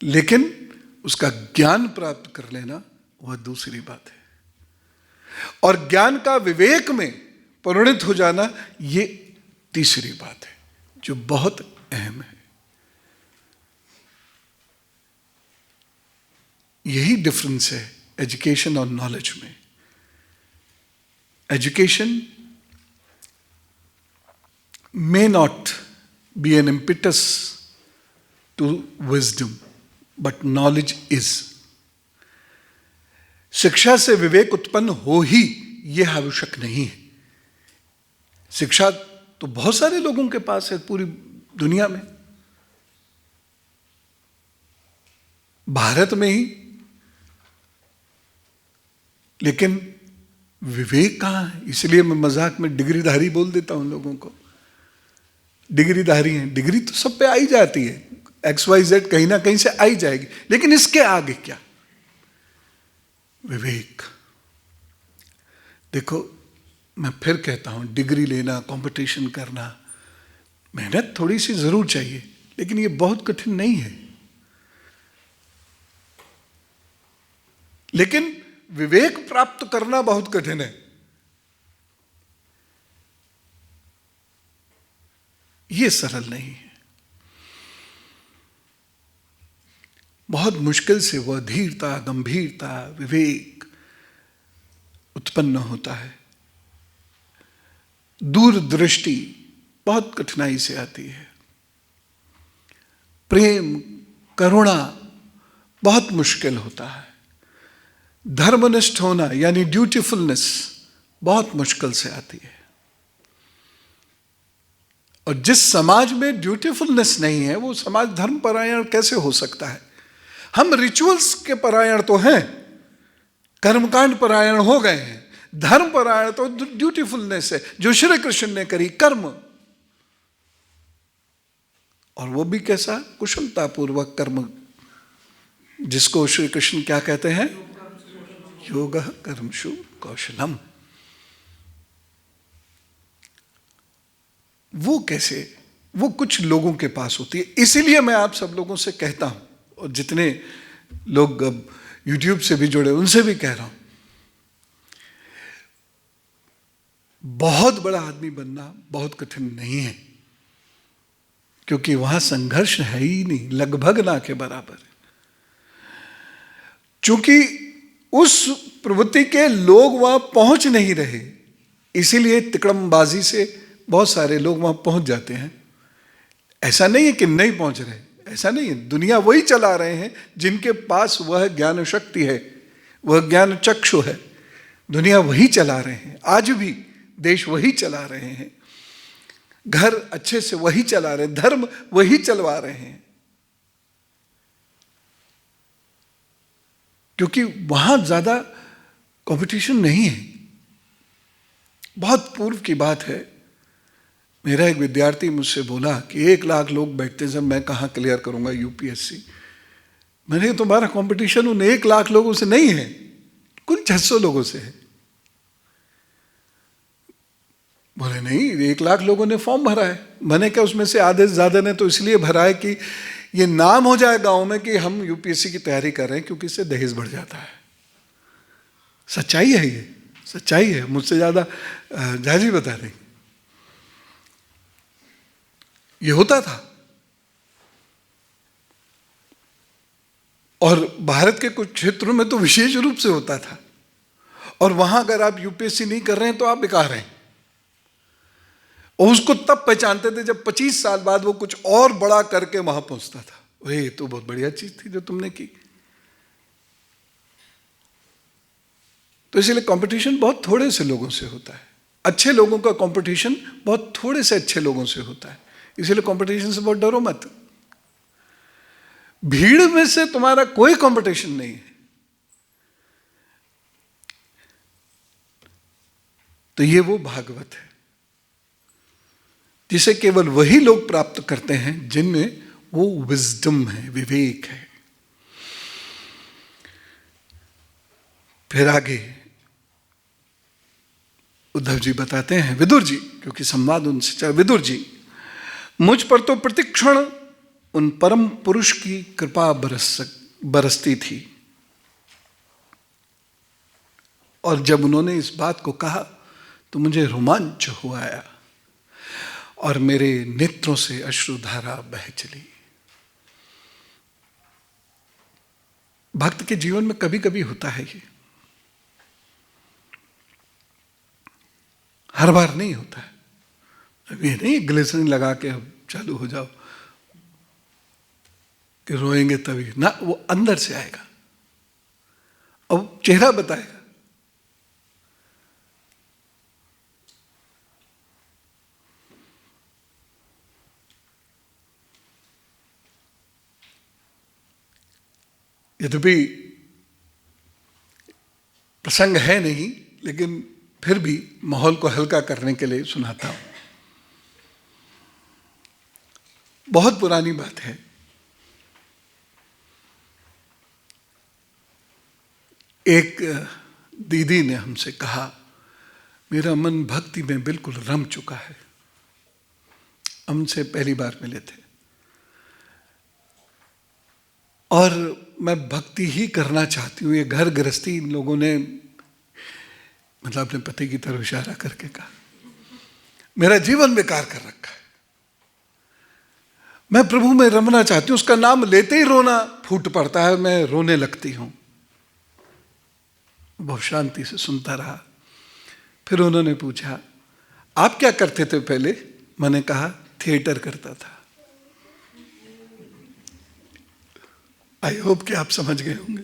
लेकिन उसका ज्ञान प्राप्त कर लेना वह दूसरी बात है। और ज्ञान का विवेक में परिणित हो जाना, ये तीसरी बात है जो बहुत अहम है। यही डिफरेंस है एजुकेशन और नॉलेज में। Education may not be an impetus to wisdom, but knowledge is. शिक्षा से विवेक उत्पन्न हो ही यह आवश्यक नहीं है। शिक्षा तो बहुत सारे लोगों के पास है पूरी दुनिया में, भारत में ही, लेकिन विवेक कहां है? इसलिए मैं मजाक में डिग्रीधारी बोल देता हूं लोगों को। डिग्रीधारी हैं, डिग्री तो सब पे आई जाती है, XYZ कहीं ना कहीं से आई जाएगी, लेकिन इसके आगे क्या? विवेक। देखो, मैं फिर कहता हूं, डिग्री लेना, कंपटीशन करना, मेहनत थोड़ी सी जरूर चाहिए, लेकिन ये बहुत कठिन नहीं है। लेकिन विवेक प्राप्त करना बहुत कठिन है। ये सरल नहीं है। बहुत मुश्किल से वह धीरता, गंभीरता, विवेक उत्पन्न होता है। दूरदृष्टि बहुत कठिनाई से आती है। प्रेम, करुणा बहुत मुश्किल होता है। धर्मनिष्ठ होना यानी ड्यूटीफुलनेस बहुत मुश्किल से आती है। और जिस समाज में ड्यूटीफुलनेस नहीं है, वो समाज धर्म परायण कैसे हो सकता है? हम रिचुअल्स के परायण तो हैं, कर्मकांड परायण हो गए हैं, धर्म परायण तो ड्यूटीफुलनेस है जो श्री कृष्ण ने करी, कर्म। और वो भी कैसा? कुशलतापूर्वक कर्म, जिसको श्री कृष्ण क्या कहते हैं? योगः कर्मसु कौशलम। वो कैसे? वो कुछ लोगों के पास होती है। इसीलिए मैं आप सब लोगों से कहता हूं, और जितने लोग अब YouTube से भी जुड़े उनसे भी कह रहा हूं, बहुत बड़ा आदमी बनना बहुत कठिन नहीं है, क्योंकि वहां संघर्ष है ही नहीं, लगभग ना के बराबर। चूंकि उस प्रवृत्ति के लोग वहां पहुंच नहीं रहे, इसीलिए तिकड़मबाजी से बहुत सारे लोग वहां पहुंच जाते हैं। ऐसा नहीं है कि नहीं पहुंच रहे, ऐसा नहीं है। दुनिया वही चला रहे हैं जिनके पास वह ज्ञान शक्ति है, वह ज्ञान चक्षु है। दुनिया वही चला रहे हैं, आज भी देश वही चला रहे हैं, घर अच्छे से वही चला रहे हैं, धर्म वही चलवा रहे हैं, क्योंकि वहां ज्यादा कंपटीशन नहीं है। बहुत पूर्व की बात है, मेरा एक विद्यार्थी मुझसे बोला कि 1 लाख लोग बैठते जब, मैं कहाँ क्लियर करूंगा UPSC। मैंने कहा तुम्हारा कंपटीशन उन 1 लाख लोगों से नहीं है, कुल 600 लोगों से है। बोले नहीं, 1 लाख लोगों ने फॉर्म भरा है। मैंने कहा उसमें से आधे से ज्यादा ने तो इसलिए भरा है कि ये नाम हो जाए गांव में कि हम UPSC की तैयारी कर रहे हैं, क्योंकि इससे दहेज बढ़ जाता है। सच्चाई है, ये सच्चाई है, मुझसे ज्यादा झाजी बता देंगे। ये होता था, और भारत के कुछ क्षेत्रों में तो विशेष रूप से होता था। और वहां अगर आप UPSC नहीं कर रहे हैं तो आप बेकार हैं। और उसको तब पहचानते थे जब 25 साल बाद वो कुछ और बड़ा करके वहां पहुंचता था। ये तो बहुत बढ़िया चीज थी जो तुमने की। तो इसलिए कंपटीशन बहुत थोड़े से लोगों से होता है। अच्छे लोगों का कंपटीशन बहुत थोड़े से अच्छे लोगों से होता है। इसलिए कंपटीशन से बहुत डरो मत। भीड़ में से तुम्हारा कोई कंपटीशन नहीं है। तो ये वो भागवत है जिसे केवल वही लोग प्राप्त करते हैं जिनमें वो विजडम है, विवेक है। फिर आगे उद्धव जी बताते हैं, विदुर जी, क्योंकि संवाद उनसे चला, विदुर जी, मुझ पर तो प्रतिक्षण उन परम पुरुष की कृपा बरसती थी। और जब उन्होंने इस बात को कहा तो मुझे रोमांच हो आया और मेरे नेत्रों से अश्रुधारा बह चली। भक्त के जीवन में कभी कभी होता है ये, हर बार नहीं होता है। अब ये नहीं ग्लिसरीन लगा के चालू हो जाओ कि रोएंगे तभी ना, वो अंदर से आएगा और चेहरा बताएगा। यद्यपि प्रसंग है नहीं, लेकिन फिर भी माहौल को हल्का करने के लिए सुनाता हूं। बहुत पुरानी बात है। एक दीदी ने हमसे कहा, मेरा मन भक्ति में बिल्कुल रम चुका है। हमसे पहली बार मिले थे और मैं भक्ति ही करना चाहती हूँ। ये घर गृहस्थी इन लोगों ने मतलब अपने पति की तरफ इशारा करके कहा, मेरा जीवन बेकार कर रखा है, मैं प्रभु में रमना चाहती हूँ। उसका नाम लेते ही रोना फूट पड़ता है, मैं रोने लगती हूँ। बहुत शांति से सुनता रहा। फिर उन्होंने पूछा, आप क्या करते थे पहले? मैंने कहा, थिएटर करता था। आई होप कि आप समझ गए होंगे।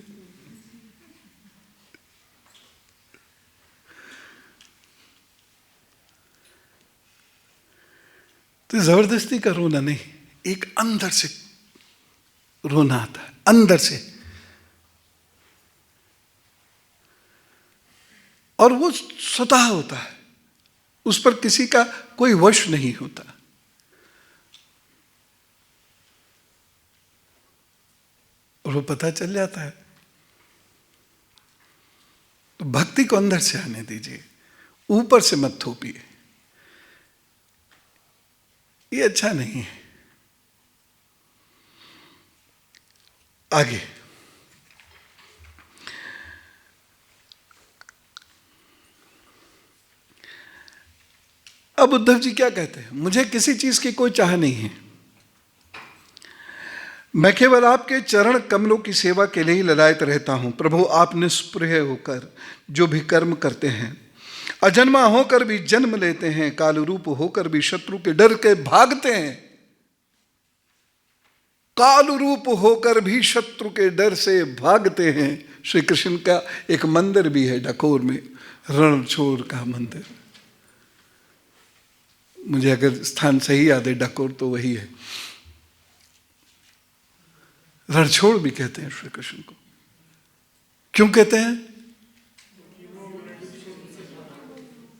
तो जबरदस्ती का रोना नहीं, एक अंदर से रोना आता है, अंदर से, और वो स्वतः होता है, उस पर किसी का कोई वश नहीं होता। और वो पता चल जाता है। तो भक्ति को अंदर से आने दीजिए, ऊपर से मत थोपिए, ये अच्छा नहीं है। आगे अब उद्धव जी क्या कहते हैं, मुझे किसी चीज की कोई चाह नहीं है, मैं केवल आपके चरण कमलों की सेवा के लिए ही ललायत रहता हूं। प्रभु, आप निष्प्रय होकर जो भी कर्म करते हैं, अजन्मा होकर भी जन्म लेते हैं, काल रूप होकर भी शत्रु के डर के भागते हैं। काल रूप होकर भी शत्रु के डर से भागते हैं। श्री कृष्ण का एक मंदिर भी है डकोर में, रणछोड़ का मंदिर। मुझे अगर स्थान सही याद है डकोर तो वही है। रणछोड़ भी कहते हैं श्री कृष्ण को। क्यों कहते हैं?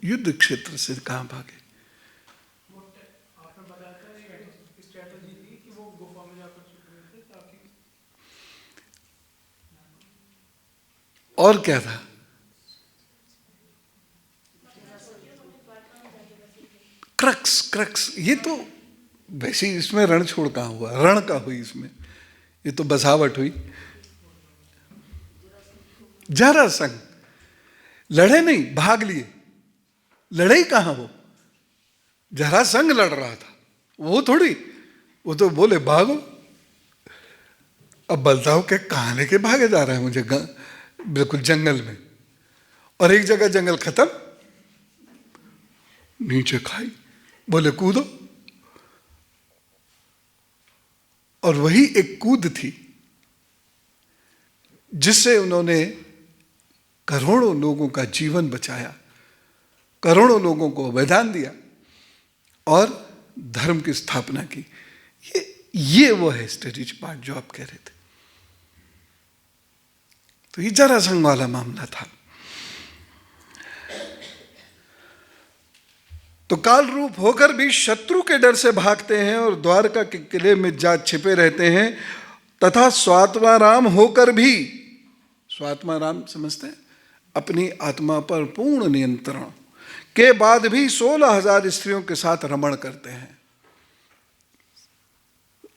युद्ध क्षेत्र से कहां भागे। और क्या था? क्रक्स ये तो वैसे ही इसमें रण छोड़ कहां हुआ, रण का हुई इसमें, ये तो बसावट हुई। जरासंध लड़े नहीं, भाग लिए। लड़े ही कहां वो? जरासंध लड़ रहा था, वो थोड़ी, वो तो बोले भागो। अब बलदाव के कहां लेके भागे जा रहे हैं मुझे, बिल्कुल जंगल में, और एक जगह जंगल खत्म, नीचे खाई, बोले कूदो। और वही एक कूद थी जिससे उन्होंने करोड़ों लोगों का जीवन बचाया, करोड़ों लोगों को बलिदान दिया और धर्म की स्थापना की। ये वो है स्ट्रेटेजिक पार्ट जो आप कह रहे थे। तो ये जरासंध वाला मामला था। तो काल रूप होकर भी शत्रु के डर से भागते हैं और द्वारका के किले में जा छिपे रहते हैं, तथा स्वात्माराम होकर भी, स्वात्माराम समझते हैं, अपनी आत्मा पर पूर्ण नियंत्रण के बाद भी 16,000 स्त्रियों के साथ रमण करते हैं।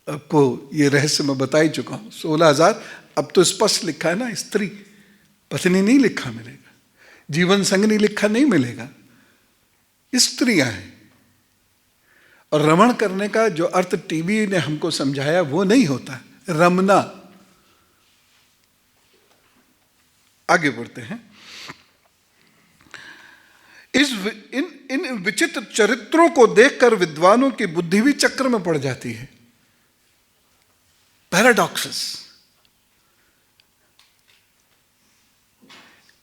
आपको ये रहस्य मैं बता ही चुका हूं। 16,000 अब तो स्पष्ट लिखा है ना, स्त्री, पत्नी नहीं लिखा मिलेगा, जीवन संग नहीं लिखा नहीं मिलेगा, स्त्रियां हैं। और रमण करने का जो अर्थ टीवी ने हमको समझाया वो नहीं होता, रमना। आगे बढ़ते हैं। इन विचित्र चरित्रों को देखकर विद्वानों की बुद्धि भी चक्र में पड़ जाती है। पैराडॉक्सेस।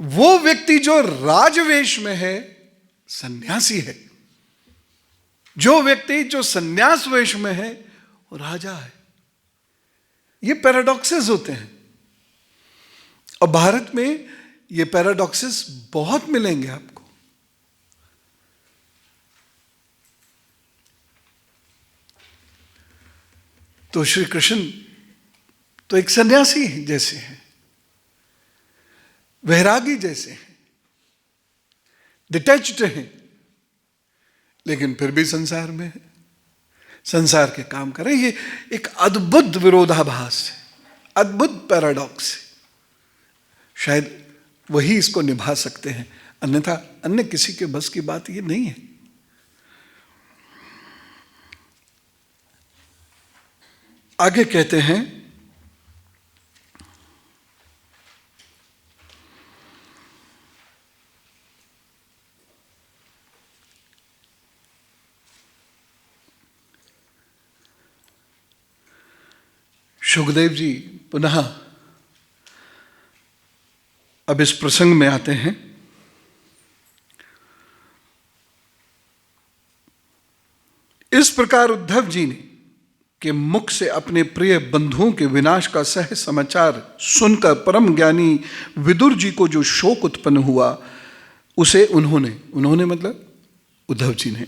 वो व्यक्ति जो राजवेश में है सन्यासी है, जो व्यक्ति जो सन्यास वेश में है वो राजा है। ये पैराडॉक्सेस होते हैं और भारत में ये पैराडॉक्सेस बहुत मिलेंगे आपको। तो श्री कृष्ण तो एक सन्यासी जैसे हैं, वैरागी जैसे हैं, डिटैच्ड हैं, लेकिन फिर भी संसार में है, संसार के काम कर रहे हैं। ये एक अद्भुत विरोधाभास है, अद्भुत पैराडॉक्स है। शायद वही इसको निभा सकते हैं, अन्यथा अन्य किसी के बस की बात ये नहीं है। आगे कहते हैं, सुखदेव जी पुनः अब इस प्रसंग में आते हैं। इस प्रकार उद्धव जी ने के मुख से अपने प्रिय बंधुओं के विनाश का सह समाचार सुनकर परम ज्ञानी विदुर जी को जो शोक उत्पन्न हुआ, उसे उन्होंने मतलब उद्धव जी ने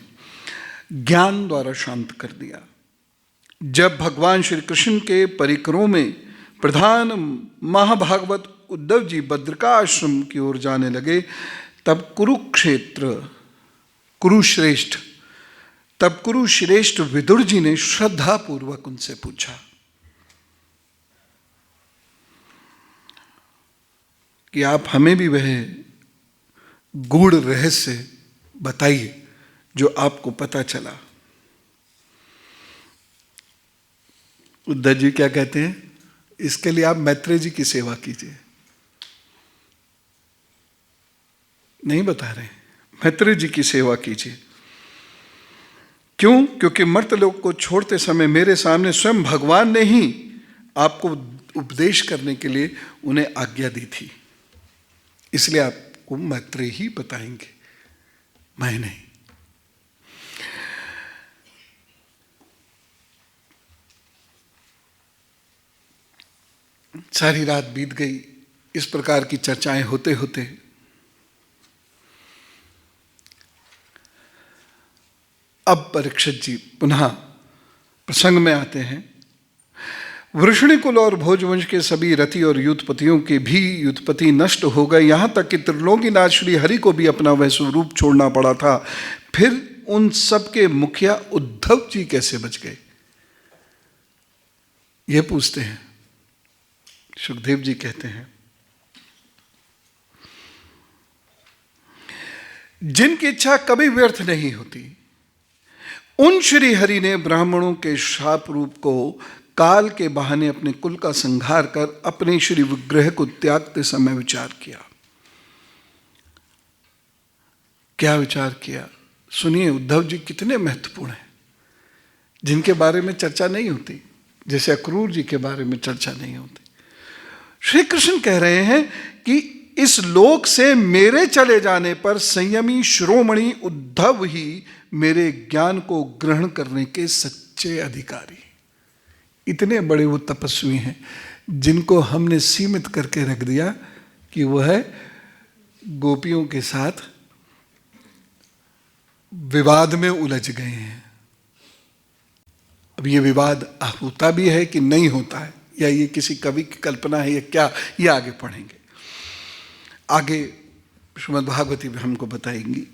ज्ञान द्वारा शांत कर दिया। जब भगवान श्री कृष्ण के परिकरों में प्रधान महाभागवत उद्धव जी बद्रिका आश्रम की ओर जाने लगे, तब कुरुश्रेष्ठ विदुर जी ने श्रद्धा पूर्वक उनसे पूछा कि आप हमें भी वह गूढ़ रहस्य बताइए जो आपको पता चला। उद्धव जी क्या कहते हैं, इसके लिए आप मैत्रेय जी की सेवा कीजिए। नहीं बता रहे, मैत्रेय जी की सेवा कीजिए। क्यों? क्योंकि मर्तलोक को छोड़ते समय मेरे सामने स्वयं भगवान ने ही आपको उपदेश करने के लिए उन्हें आज्ञा दी थी, इसलिए आपको मैत्रेय ही बताएंगे, मैं नहीं। सारी रात बीत गई इस प्रकार की चर्चाएं होते होते। अब परीक्षित जी पुनः प्रसंग में आते हैं। वृषणी कुल और भोजवंश के सभी रति और युद्धपतियों के भी युद्धपति नष्ट हो गए, यहां तक कि त्रिलोकीनाथ श्री हरि को भी अपना वह स्वरूप छोड़ना पड़ा था। फिर उन सब के मुखिया उद्धव जी कैसे बच गए, ये पूछते हैं। सुखदेव जी कहते हैं, जिनकी इच्छा कभी व्यर्थ नहीं होती, उन श्री हरि ने ब्राह्मणों के शाप रूप को काल के बहाने अपने कुल का संहार कर अपने श्री विग्रह को त्यागते समय विचार किया। क्या विचार किया सुनिए। उद्धव जी कितने महत्वपूर्ण हैं, जिनके बारे में चर्चा नहीं होती, जैसे अक्रूर जी के बारे में चर्चा नहीं होती। श्री कृष्ण कह रहे हैं कि इस लोक से मेरे चले जाने पर संयमी शिरोमणि उद्धव ही मेरे ज्ञान को ग्रहण करने के सच्चे अधिकारी। इतने बड़े वो तपस्वी हैं जिनको हमने सीमित करके रख दिया कि वह गोपियों के साथ विवाद में उलझ गए हैं। अब ये विवाद होता भी है कि नहीं होता है, या ये किसी कवि की कल्पना है, या क्या, ये आगे पढ़ेंगे। आगे श्रीमद् भागवती भी हमको बताएंगी।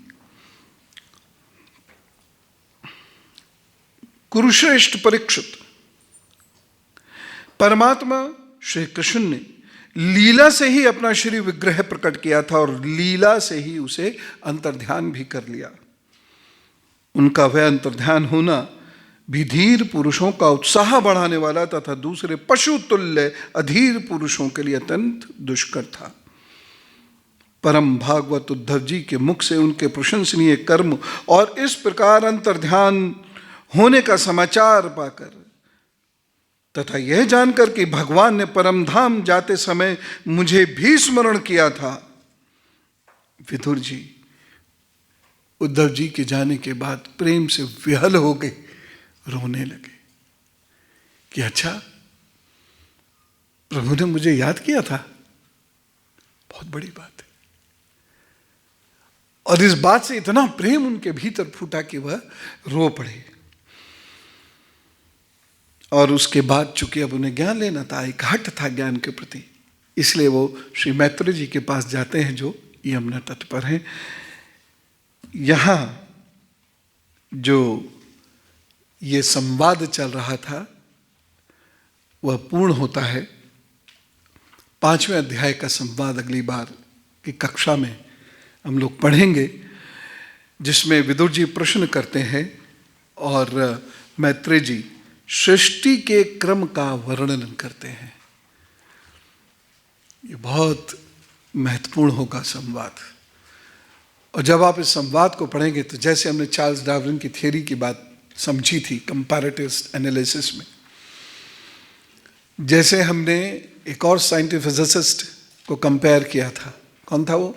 कुरुश्रेष्ठ परीक्षित, परमात्मा श्री कृष्ण ने लीला से ही अपना श्री विग्रह प्रकट किया था और लीला से ही उसे अंतर्ध्यान भी कर लिया। उनका वह अंतर्ध्यान होना भी धीर पुरुषों का उत्साह बढ़ाने वाला तथा दूसरे पशु तुल्य अधीर पुरुषों के लिए अत्यंत दुष्कर था। परम भागवत उद्धव जी के मुख से उनके प्रशंसनीय कर्म और इस प्रकार अंतर्ध्यान होने का समाचार पाकर तथा यह जानकर कि भगवान ने परम धाम जाते समय मुझे भी स्मरण किया था, विदुर जी उद्धव जी के जाने के बाद प्रेम से विहल हो गए, रोने लगे कि अच्छा प्रभु ने मुझे याद किया था, बहुत बड़ी बात है। और इस बात से इतना प्रेम उनके भीतर फूटा कि वह रो पड़े। और उसके बाद चूंकि अब उन्हें ज्ञान लेना था, एक हट था ज्ञान के प्रति, इसलिए वो श्री मैत्रेय जी के पास जाते हैं जो यमुना तट पर हैं। यहां जो ये संवाद चल रहा था वह पूर्ण होता है। 5वें अध्याय का संवाद अगली बार की कक्षा में हम लोग पढ़ेंगे, जिसमें विदुर जी प्रश्न करते हैं और मैत्रेय जी सृष्टि के क्रम का वर्णन करते हैं। ये बहुत महत्वपूर्ण होगा संवाद। और जब आप इस संवाद को पढ़ेंगे तो जैसे हमने चार्ल्स डार्विन की थ्योरी की बात समझी थी कंपैरेटिव एनालिसिस में, जैसे हमने एक और साइंटिफिक फिजिसिस्ट को कंपेयर किया था, कौन था वो?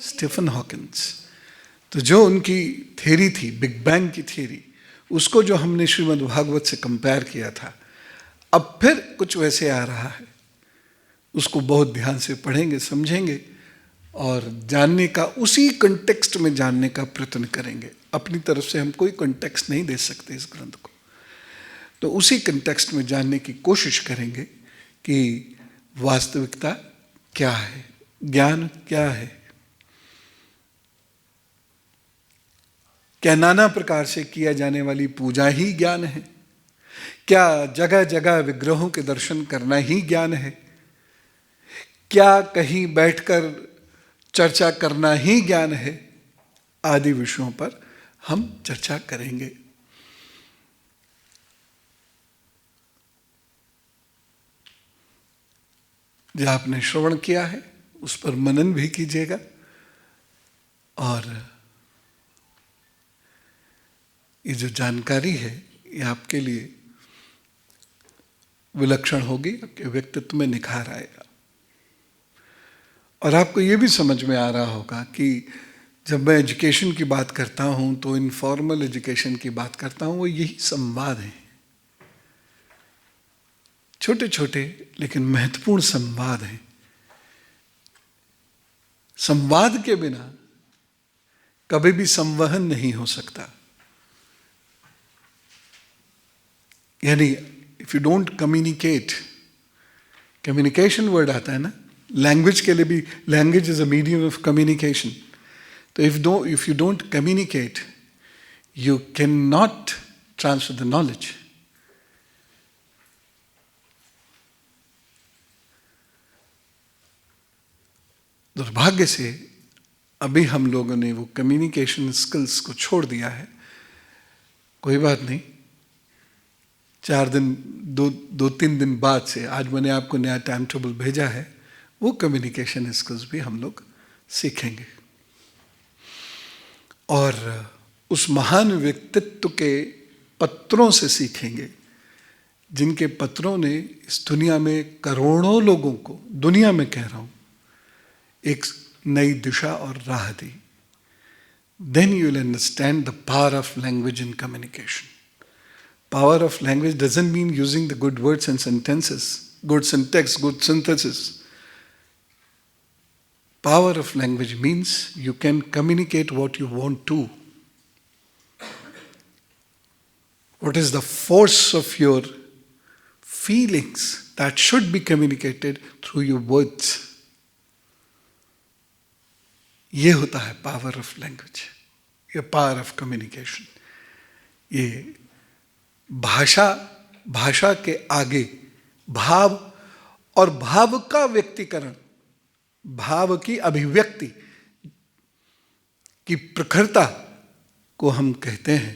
Stephen Hawkins. तो जो उनकी थ्योरी थी बिग बैंग की थ्योरी, उसको जो हमने श्रीमद् भागवत से कंपेयर किया था, अब फिर कुछ वैसे आ रहा है। उसको बहुत ध्यान से पढ़ेंगे, समझेंगे और जानने का, उसी कंटेक्स्ट में जानने का प्रयत्न करेंगे। अपनी तरफ से हम कोई कंटेक्स्ट नहीं दे सकते इस ग्रंथ को, तो उसी कंटेक्स्ट में जानने की कोशिश करेंगे कि वास्तविकता क्या है, ज्ञान क्या है। क्या नाना प्रकार से किया जाने वाली पूजा ही ज्ञान है? क्या जगह जगह विग्रहों के दर्शन करना ही ज्ञान है? क्या कहीं बैठकर चर्चा करना ही ज्ञान है? आदि विषयों पर हम चर्चा करेंगे। जो आपने श्रवण किया है उस पर मनन भी कीजिएगा और ये जो जानकारी है ये आपके लिए विलक्षण होगी, आपके व्यक्तित्व में निखार आएगा। और आपको ये भी समझ में आ रहा होगा कि जब मैं एजुकेशन की बात करता हूँ तो इनफॉर्मल एजुकेशन की बात करता हूँ, वो यही संवाद है, छोटे छोटे लेकिन महत्वपूर्ण संवाद हैं। संवाद के बिना कभी भी संवहन नहीं हो सकता। यानी if you don't communicate, communication word आता है ना, लैंग्वेज के लिए भी, language is a medium of communication. तो if you don't communicate you can not transfer the knowledge. दुर्भाग्य से अभी हम लोगों ने वो कम्युनिकेशन स्किल्स को छोड़ दिया है। कोई बात नहीं, 2-3 दिन बाद से, आज मैंने आपको नया टाइम टेबल भेजा है, वो कम्युनिकेशन स्किल्स भी हम लोग सीखेंगे और उस महान व्यक्तित्व के पत्रों से सीखेंगे जिनके पत्रों ने इस दुनिया में करोड़ों लोगों को, दुनिया में कह रहा हूं, एक नई दिशा और राह दी। Then you will understand the power of language in communication. Power of language doesn't mean using the good words and sentences, good syntax, good synthesis. Power of language means you can communicate what you want to. What is the force of your feelings that should be communicated through your words? ये होता है power of language, ये power of communication. ये भाषा के आगे भाव और भाव का व्यक्तीकरण, भाव की अभिव्यक्ति, की प्रखरता को हम कहते हैं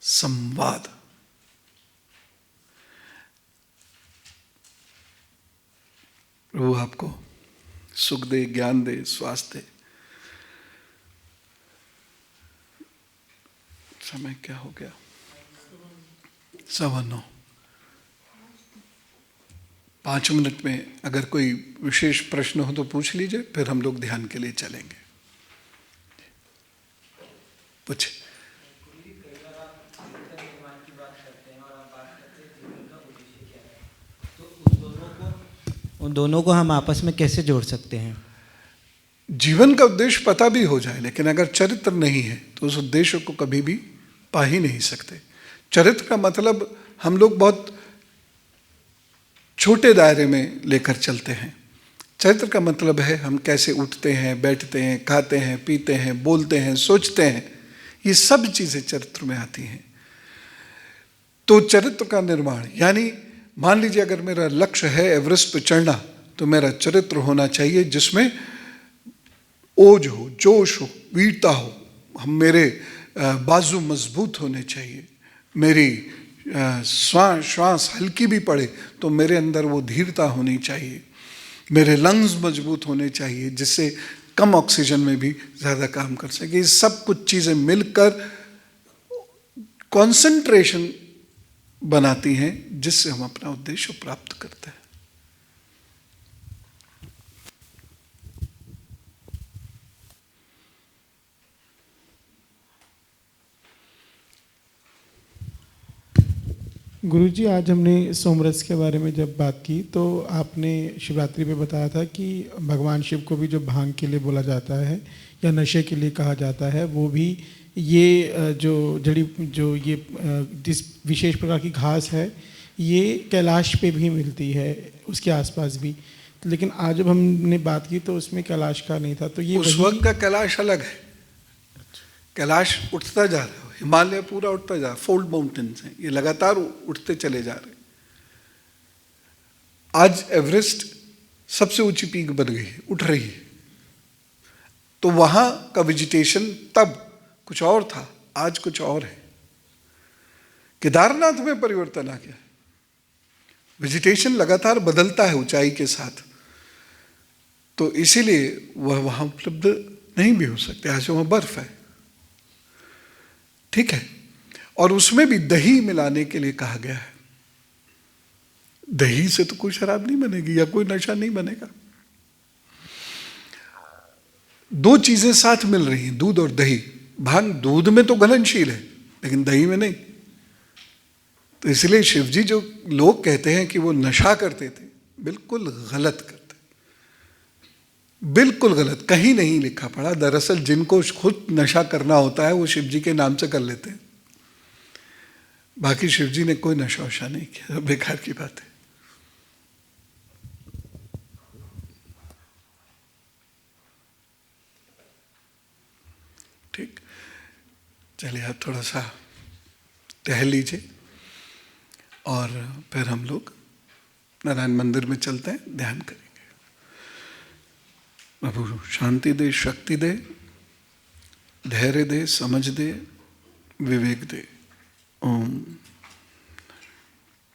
संवाद। प्रभु आपको सुख दे, ज्ञान दे, स्वास्थ्य दे। समय क्या हो गया? 9:15। 5 मिनट में अगर कोई विशेष प्रश्न हो तो पूछ लीजिए, फिर हम लोग ध्यान के लिए चलेंगे। पूछे। उन दोनों को हम आपस में कैसे जोड़ सकते हैं? जीवन का उद्देश्य पता भी हो जाए, लेकिन अगर चरित्र नहीं है तो उस उद्देश्य को कभी भी पा ही नहीं सकते। चरित्र का मतलब हम लोग बहुत छोटे दायरे में लेकर चलते हैं। चरित्र का मतलब है हम कैसे उठते हैं, बैठते हैं, खाते हैं, पीते हैं, बोलते हैं, सोचते हैं, ये सब चीजें चरित्र में आती हैं। तो चरित्र का निर्माण यानी मान लीजिए अगर मेरा लक्ष्य है एवरेस्ट पर चढ़ना, तो मेरा चरित्र होना चाहिए जिसमें ओज हो, जोश हो, वीरता हो। मेरे बाजू मजबूत होने चाहिए, मेरी श्वास हल्की भी पड़े तो मेरे अंदर वो धीरता होनी चाहिए, मेरे लंग्स मजबूत होने चाहिए जिससे कम ऑक्सीजन में भी ज़्यादा काम कर सके। ये सब कुछ चीज़ें मिलकर कंसंट्रेशन बनाती हैं जिससे हम अपना उद्देश्य प्राप्त करते हैं। गुरुजी, आज हमने सोमरस के बारे में जब बात की तो आपने शिवरात्रि पे बताया था कि भगवान शिव को भी जो भांग के लिए बोला जाता है या नशे के लिए कहा जाता है, वो भी ये जो ये जिस विशेष प्रकार की घास है ये कैलाश पे भी मिलती है, उसके आसपास भी। लेकिन आज जब हमने बात की तो उसमें कैलाश का नहीं था, तो ये उस वक्त का कैलाश अलग है। कैलाश उठता जा रहा है, हिमालय पूरा उठता जा रहा है, फोल्ड माउंटेन्स हैं, ये लगातार उठते चले जा रहे हैं। आज एवरेस्ट सबसे ऊंची पीक बन गई है, उठ रही है। तो वहां का वेजिटेशन तब कुछ और था, आज कुछ और है। केदारनाथ में परिवर्तन आ गया, वेजिटेशन लगातार बदलता है ऊंचाई के साथ, तो इसीलिए वह वहां उपलब्ध नहीं भी हो सकते। आज वहां बर्फ है, ठीक है। और उसमें भी दही मिलाने के लिए कहा गया है। दही से तो कोई शराब नहीं बनेगी या कोई नशा नहीं बनेगा। दो चीजें साथ मिल रही हैं, दूध और दही। भांग दूध में तो घुलनशील है लेकिन दही में नहीं। तो इसलिए शिवजी जो लोग कहते हैं कि वो नशा करते थे, बिल्कुल गलत करते, बिल्कुल गलत। कहीं नहीं लिखा पड़ा। दरअसल जिनको खुद नशा करना होता है वो शिवजी के नाम से कर लेते हैं। बाकी शिवजी ने कोई नशा वशा नहीं किया, बेकार की बात है। ठीक, चलिए आप थोड़ा सा टहल लीजिए और फिर हम लोग नारायण मंदिर में चलते हैं, ध्यान करेंगे। प्रभु शांति दे, शक्ति दे, धैर्य दे, समझ दे, विवेक दे। ओम।